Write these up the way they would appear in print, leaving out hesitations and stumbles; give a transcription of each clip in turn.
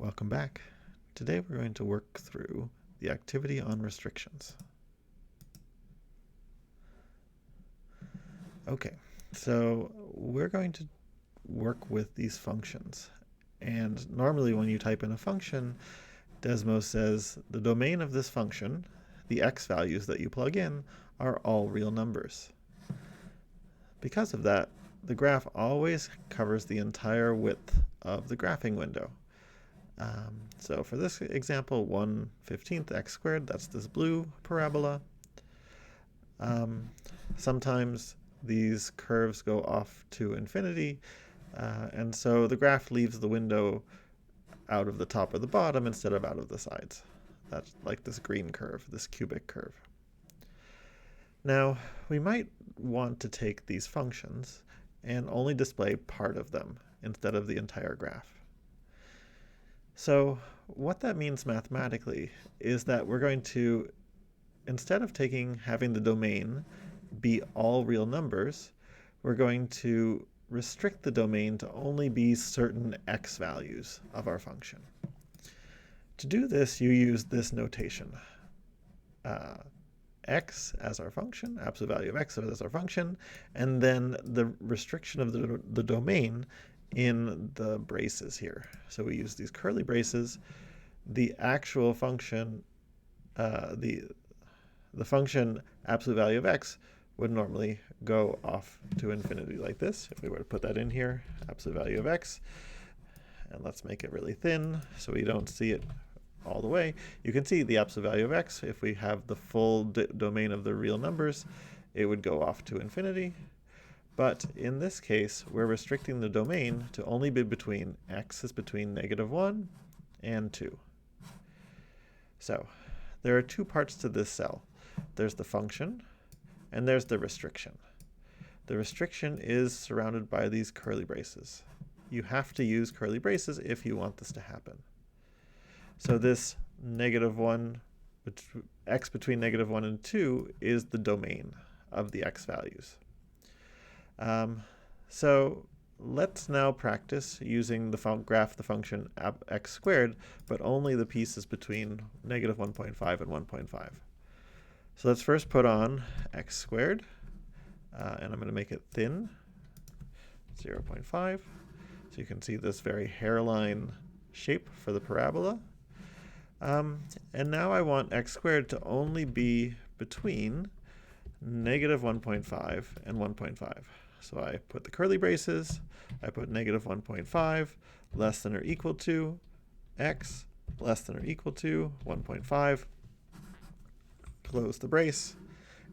Welcome back. Today we're going to work through the activity on restrictions. Okay, so we're going to work with these functions. And normally when you type in a function, Desmos says the domain of this function, the x values that you plug in, are all real numbers. Because of that, the graph always covers the entire width of the graphing window. So for this example, 1/15 x squared, that's this blue parabola. Sometimes these curves go off to infinity, and so the graph leaves the window out of the top or the bottom instead of out of the sides. That's like this green curve, this cubic curve. Now, we might want to take these functions and only display part of them instead of the entire graph. So what that means mathematically is that we're going to, instead of having the domain be all real numbers, we're going to restrict the domain to only be certain x values of our function. To do this, you use this notation. X as our function, absolute value of x as our function, and then the restriction of the domain in the braces here. So we use these curly braces. The actual function, the function absolute value of x would normally go off to infinity like this. If we were to put that in here, absolute value of x, and let's make it really thin so we don't see it all the way. You can see the absolute value of x, if we have the full domain of the real numbers, it would go off to infinity. But in this case, we're restricting the domain to only be between x is between -1 and 2. So there are two parts to this cell. There's the function, and there's the restriction. The restriction is surrounded by these curly braces. You have to use curly braces if you want this to happen. So this -1, x between -1 and 2 is the domain of the x values. So let's now practice using the graph the function x squared, but only the pieces between -1.5 and 1.5. So let's first put on x squared, and I'm going to make it thin, 0.5. So you can see this very hairline shape for the parabola. And now I want x squared to only be between -1.5 and 1.5. So I put the curly braces, I put -1.5 less than or equal to x less than or equal to 1.5, close the brace,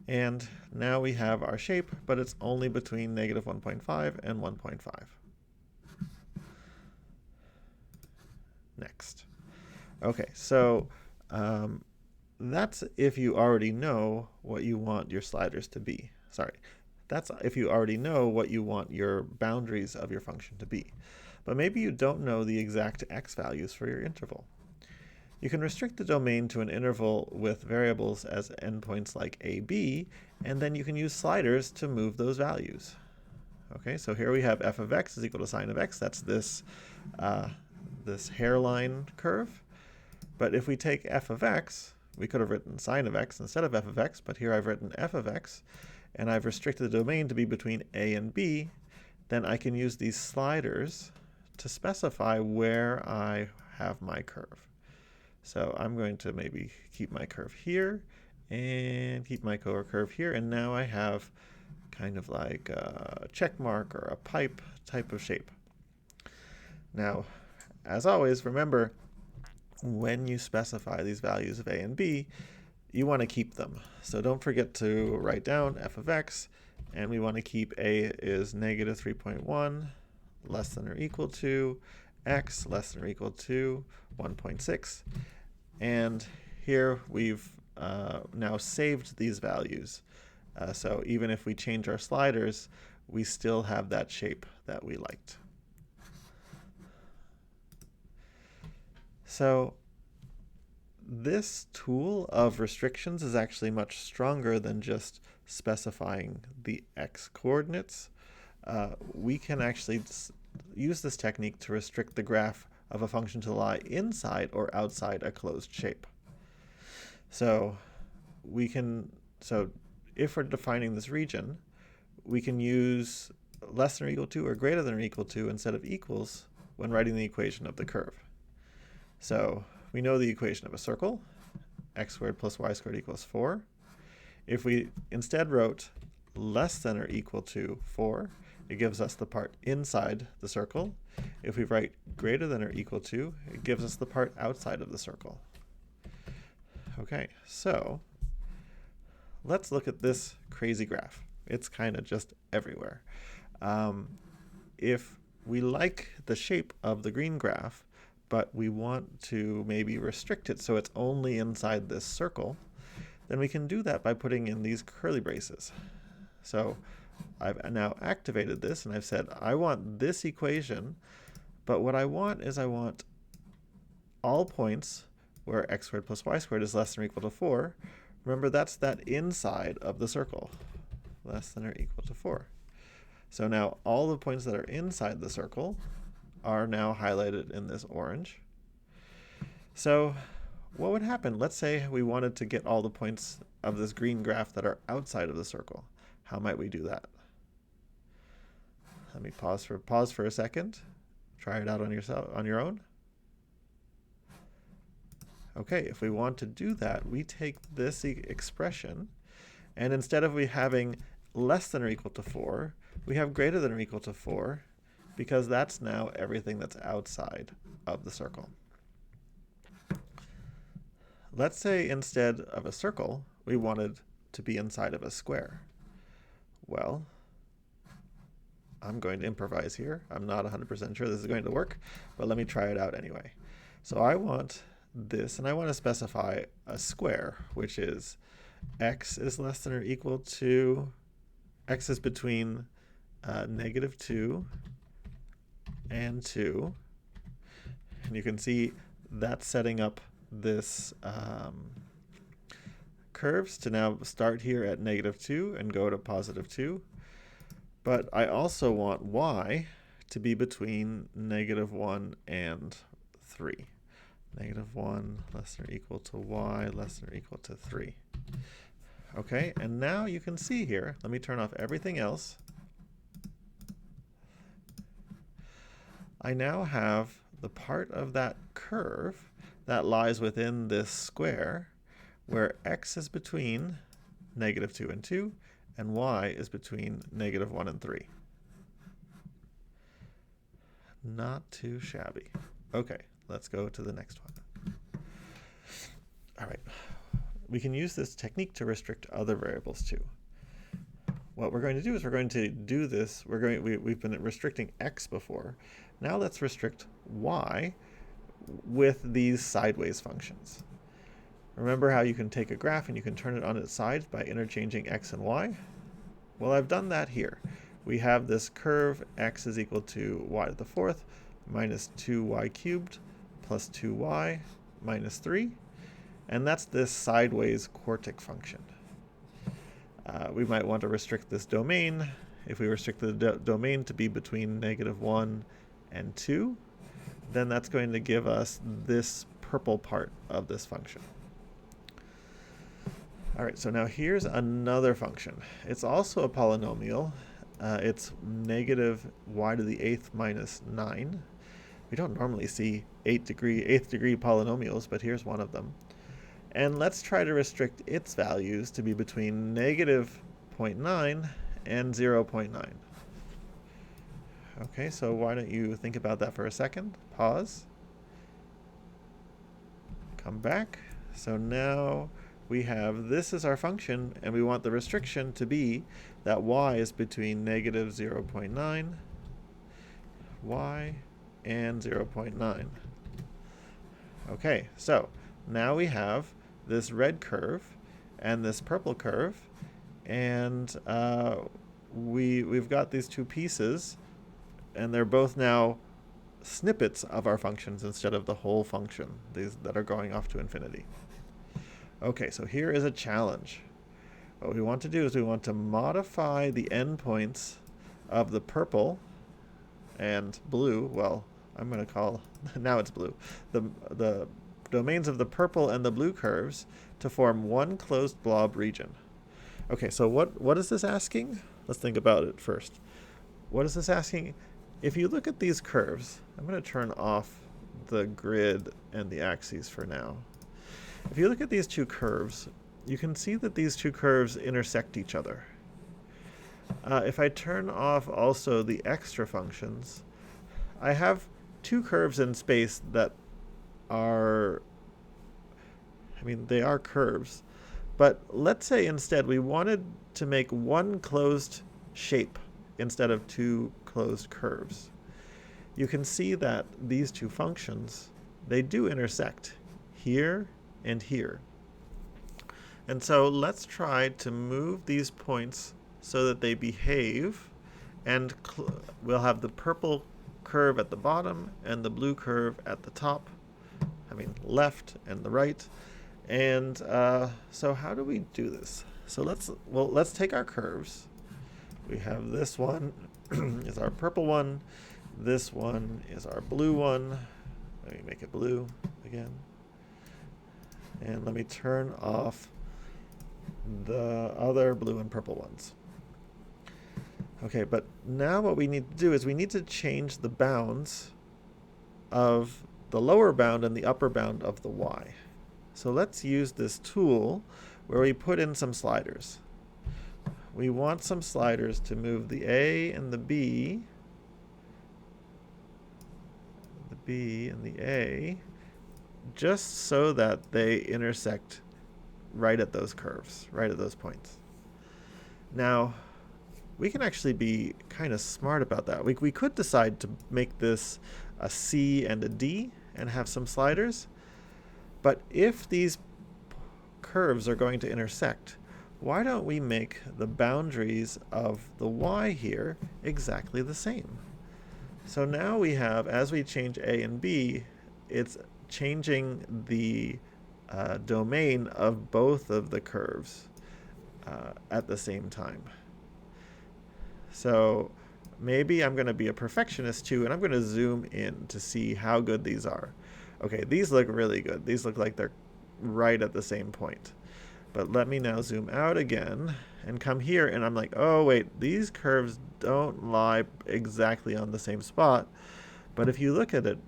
and now we have our shape, but it's only between -1.5 and 1.5. Next. Okay, so that's if you already know what you want your sliders to be. Sorry, that's if you already know what you want your boundaries of your function to be. But maybe you don't know the exact x values for your interval. You can restrict the domain to an interval with variables as endpoints like a, b, and then you can use sliders to move those values. Okay, so here we have f of x is equal to sine of x. That's this, this hairline curve. But if we take f of x, we could have written sine of x instead of f of x, but here I've written f of x, and I've restricted the domain to be between a and b, then I can use these sliders to specify where I have my curve. So I'm going to maybe keep my curve here and keep my curve here, and now I have kind of like a check mark or a pipe type of shape. Now, as always, remember, when you specify these values of a and b, you want to keep them. So don't forget to write down f of x, and we want to keep a is -3.1 less than or equal to x less than or equal to 1.6. And here we've now saved these values. So even if we change our sliders, we still have that shape that we liked. So this tool of restrictions is actually much stronger than just specifying the x coordinates. We can actually use this technique to restrict the graph of a function to lie inside or outside a closed shape. So if we're defining this region, we can use less than or equal to or greater than or equal to instead of equals when writing the equation of the curve. So we know the equation of a circle, x squared plus y squared equals 4. If we instead wrote less than or equal to 4, it gives us the part inside the circle. If we write greater than or equal to, it gives us the part outside of the circle. Okay, so let's look at this crazy graph. It's kind of just everywhere. If we like the shape of the green graph, but we want to maybe restrict it so it's only inside this circle, then we can do that by putting in these curly braces. So I've now activated this and I've said I want this equation, but what I want is I want all points where x squared plus y squared is less than or equal to 4. Remember, that's that inside of the circle, less than or equal to 4. So now all the points that are inside the circle are now highlighted in this orange. So what would happen? Let's say we wanted to get all the points of this green graph that are outside of the circle. How might we do that? Let me pause for a second. Try it out on your own. Okay, if we want to do that, we take this expression, and instead of we having less than or equal to 4, we have greater than or equal to 4, because that's now everything that's outside of the circle. Let's say instead of a circle, we wanted to be inside of a square. Well, I'm going to improvise here. I'm not 100% sure this is going to work, but let me try it out anyway. So I want this, and I want to specify a square, which is x is less than or equal to, x is between -2 and 2. And you can see that's setting up this curves to now start here at -2 and go to +2. But I also want y to be between -1 and 3. -1 less than or equal to y less than or equal to 3. Okay, and now you can see here, let me turn off everything else. I now have the part of that curve that lies within this square where x is between -2 and 2 and y is between -1 and 3. Not too shabby. Okay, let's go to the next one. All right, we can use this technique to restrict other variables too. What we're going to do is we're going to do this. We've been restricting x before. Now let's restrict y with these sideways functions. Remember how you can take a graph and you can turn it on its side by interchanging x and y? Well, I've done that here. We have this curve x is equal to y to the 4th minus 2y cubed plus 2y minus 3. And that's this sideways quartic function. We might want to restrict this domain. If we restrict the domain to be between -1 and 2, then that's going to give us this purple part of this function. All right, so now here's another function. It's also a polynomial. It's -y to the 8th minus 9. We don't normally see 8th degree polynomials, but here's one of them. And let's try to restrict its values to be between -0.9 and 0.9. Okay, so why don't you think about that for a second? Pause. Come back. So now we have this is our function, and we want the restriction to be that y is between -0.9, y, and 0.9. Okay, so now we have this red curve and this purple curve, and we've got these two pieces, and they're both now snippets of our functions instead of the whole function, these that are going off to infinity. Okay, so here is a challenge. What we want to do is we want to modify the endpoints of the purple and blue, well, I'm going to call, now it's blue, the domains of the purple and the blue curves to form one closed blob region. Okay, so what is this asking? Let's think about it first. What is this asking? If you look at these curves, I'm going to turn off the grid and the axes for now. If you look at these two curves, you can see that these two curves intersect each other. If I turn off also the extra functions, I have two curves in space that are, they are curves. But let's say instead we wanted to make one closed shape instead of two closed curves. You can see that these two functions, they do intersect here and here. And so let's try to move these points so that they behave, and we'll have the purple curve at the bottom and the blue curve at the top, left and the right. And so how do we do this? So let's take our curves. We have this one is our purple one. This one is our blue one. Let me make it blue again. And let me turn off the other blue and purple ones. Okay, but now what we need to do is we need to change the bounds of the lower bound and the upper bound of the y. So let's use this tool where we put in some sliders. We want some sliders to move the A and the B and the A, just so that they intersect right at those curves, right at those points. Now, we can actually be kind of smart about that. We could decide to make this a C and a D and have some sliders. But if these curves are going to intersect, why don't we make the boundaries of the y here exactly the same? So now we have, as we change A and B, it's changing the domain of both of the curves at the same time. So maybe I'm going to be a perfectionist too, and I'm going to zoom in to see how good these are. Okay, these look really good. These look like they're right at the same point. But let me now zoom out again and come here, and I'm like, oh wait, these curves don't lie exactly on the same spot. But if you look at it,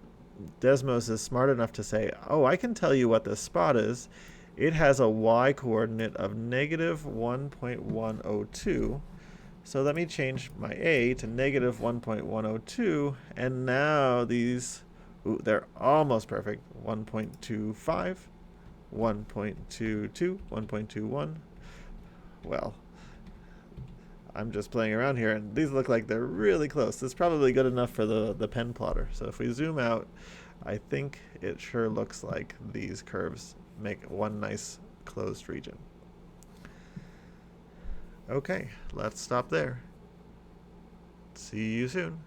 Desmos is smart enough to say, oh, I can tell you what this spot is. It has a y coordinate of negative 1.102. So let me change my A to negative 1.102, and now these, they're almost perfect. 1.25, 1.22, 1.21. Well, I'm just playing around here, and these look like they're really close. This is probably good enough for the pen plotter. So if we zoom out, I think it sure looks like these curves make one nice closed region. Okay, let's stop there. See you soon.